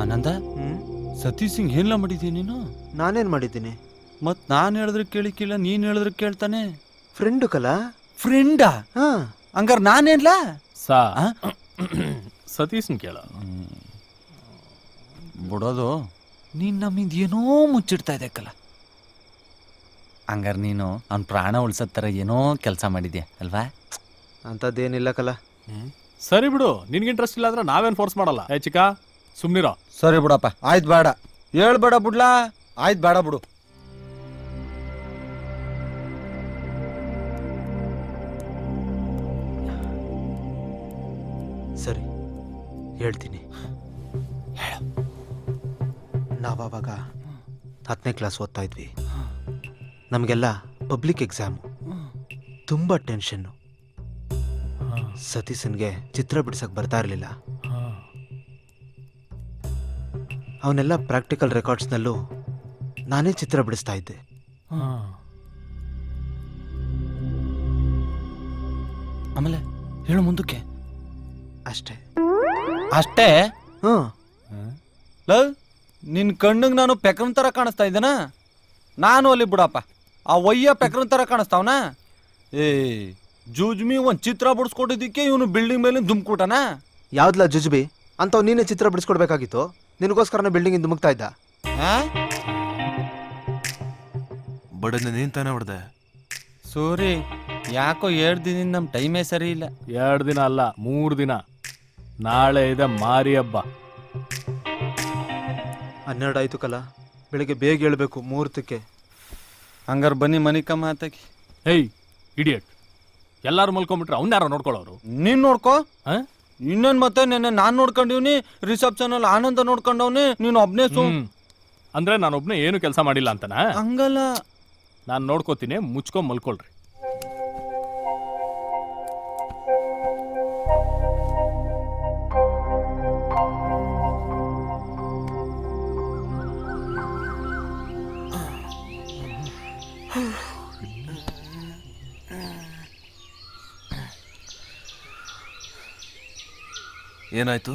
ಆನಂದ, ಸತೀಶ್ ಸಿಂಗ್ ಏನ್ಲ ಮಾಡಿದ್ದೀನಿ ನೀನು? ನಾನೇನ್ ಮಾಡಿದ್ದೀನಿ? ಮತ್ ನಾನು ಹೇಳಿದ್ರೆ ಕೇಳಿಕ್ಕಿಲ್ಲ, ನೀನ್ ಹೇಳಿದ್ರೆ ಕೇಳ್ತಾನೆ. ಫ್ರೆಂಡು ಕಲ. ಫ್ರೆಂಡಾ? ಹಾ, ಹಂಗಾರ ನಾನೇನ್ಲ ಸತೀಶ್ನ ಕೇಳ. ಬಿಡೋದು, ನೀನ್ ನಮ್ಮಿಂದ ಏನೋ ಮುಚ್ಚಿಡ್ತಾ ಇದ್ದಕ್ಕಲ್ಲ. ಹಂಗಾರ ನೀನು ಅವ್ನ ಪ್ರಾಣ ಉಳ್ಸೋದ್ ಥರ ಏನೋ ಕೆಲಸ ಮಾಡಿದ್ಯಾ ಅಲ್ವಾ? ಅಂಥದ್ದೇನಿಲ್ಲ ಕಲ. ಸರಿ ಬಿಡು, ನಿನ್ಗೆ ಇಂಟ್ರೆಸ್ಟ್ ಇಲ್ಲ ಅಂದ್ರೆ ನಾವೇನ್ ಫೋರ್ಸ್ ಮಾಡಲ್ಲ. ಚಿಕ್ಕ ಸುಮ್ನಿರೋ. ಸರಿ ಬಿಡಪ್ಪ, ಆಯ್ತು ಬೇಡ ಹೇಳ್ಬೇಡ ಬಿಡ್ಲಾ, ಆಯ್ತು ಬೇಡ ಬಿಡು. ಸರಿ ಹೇಳ್ತೀನಿ. ನಾವಾಗ 10ನೇ ಕ್ಲಾಸ್ ಓದ್ತಾ ಇದ್ವಿ. ನಮಗೆಲ್ಲ ಪಬ್ಲಿಕ್ ಎಕ್ಸಾಮು, ತುಂಬ ಟೆನ್ಷನ್ನು. ಸತೀಶನ್ಗೆ ಚಿತ್ರ ಬಿಡ್ಸಕ್ಕೆ ಬರ್ತಾ ಇರಲಿಲ್ಲ. ಅವನೆಲ್ಲ ಪ್ರಾಕ್ಟಿಕಲ್ ರೆಕಾರ್ಡ್ಸ್ನಲ್ಲೂ ನಾನೇ ಚಿತ್ರ ಬಿಡಿಸ್ತಾ ಇದ್ದೆ. ಆಮೇಲೆ ಹೇಳು ಮುಂದಕ್ಕೆ. ಅಷ್ಟೇ ಅಷ್ಟೇ? ಹ್ಞೂ. ಲವ್, ನಿನ್ನ ಕಣ್ಣಿಗೆ ನಾನು ಪೆಕ್ರನ್ ಥರ ಕಾಣಿಸ್ತಾ ಇದ್ದೇನಾ? ನಾನು ಅಲ್ಲಿ ಬಿಡಪ್ಪ, ಆ ಒಯ್ಯ ಪೆಕ್ರನ್ ಥರ ಕಾಣಿಸ್ತಾವನ? ಏ ಜೂಜ್ಮಿ ಒಂದು ಚಿತ್ರ ಬಿಡಿಸ್ಕೊಟ್ಟಿದ್ದಕ್ಕೆ ಇವನು ಬಿಲ್ಡಿಂಗ್ ಮೇಲೆ ದುಮ್ಕೊಟಾನ. ಯಾವ್ದಲ್ಲ ಜುಜುಬಿ ಅಂಥವ್ ನೀನೇ ಚಿತ್ರ ಬಿಡಿಸ್ಕೊಡ್ಬೇಕಾಗಿತ್ತು. ನಿನಗೋಸ್ಕರನೇ ಬಿಲ್ಡಿಂಗ್ ಧುಮುಕ್ತಾ ಇದ್ದ. ಬಡನ್ನ ನೀನ್ ತಾನೇ ಹೊಡೆದೆ. ಸೂರಿ, ಯಾಕೋ 2 ದಿನದಿಂದ ನಮ್ಮ ಟೈಮೇ ಸರಿ ಇಲ್ಲ. 2 ದಿನ ಅಲ್ಲ, 3 ದಿನ. ನಾಳೆ ಇದೆ ಮಾರಿ ಹಬ್ಬ. 12 ಆಯ್ತು ಕಲ. ಬೆಳಿಗ್ಗೆ ಬೇಗ ಹೇಳ್ಬೇಕು ಮುಹೂರ್ತಕ್ಕೆ. ಹಂಗಾರ ಬನ್ನಿ ಮನಿ ಕಮ್ಮ ಆತಕಿ. ಹೇಯ್ ಇಡಿಯಟ್, ಎಲ್ಲಾರು ಮಲ್ಕೊಂಡ್ಬಿಟ್ರೆ ಅವ್ನ ಯಾರೋ ನೋಡ್ಕೊಳ್ಳೋರು. ನೀನ್ ನೋಡ್ಕೋ. ಇನ್ನೇನ್ ಮತ್ತೆ ನೆನ್ನೆ ನಾನ್ ನೋಡ್ಕೊಂಡಿವ್ನಿ, ರಿಸೆಪ್ಷನ್ ಅಲ್ಲಿ ಆನಂದ ನೋಡ್ಕೊಂಡವ್ನಿ, ನೀನು ಒಬ್ನೇ ಅಂದ್ರೆ ನಾನೊಬ್ನೇ ಏನು ಕೆಲಸ ಮಾಡಿಲ್ಲ ಅಂತನ? ಹಂಗಲ್ಲ, ನಾನು ನೋಡ್ಕೋತೀನಿ, ಮುಚ್ಕೊಂಡ್ ಮಲ್ಕೊಳ್ರಿ. ಏನಾಯ್ತು?